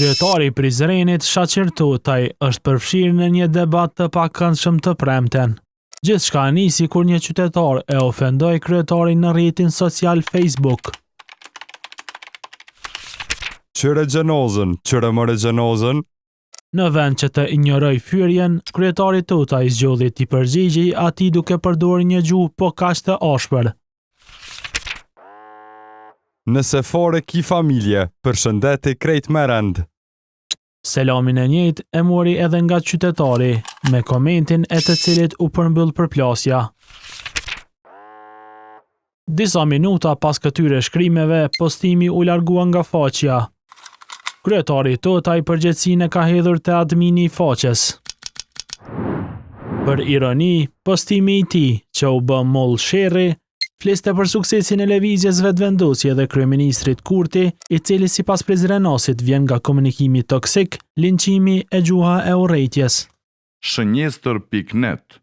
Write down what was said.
Kryetari i Prizrenit, Shaqir Tutaj, është përfshirë në një debat të pakëndshëm të premten. Gjithçka nisi kur një qytetar e ofendoi kryetarin në rrjetin social Facebook. Qyre gjenozën, qyre mëre gjenozën. Në vend që të injoroj fyrjen, kryetari Tutaj zgjodhi t'i përgjigjej atij duke përdorur një gjuhë po kaq të ashpër. Nëse fore ki familje, përshëndeti krejt me rend. Selamin e njëjtë e mori edhe nga qytetari, me komentin e të cilit u përmbyll përplasja. Disa minuta pas këtyre shkrimeve, postimi u largua nga faqja. Kryetari Tutaj përgjegjësinë ka hedhur te admini i faqes. Për ironi, postimi i tij, që u bë moll sherri, fliste për suksesin e lëvizjes vetëvendosje dhe kryeministrit Kurti, i cili sipas Prizrenasit vjen nga komunikimi toksik, linçimi e gjuha e urrëties. Shënjestër.net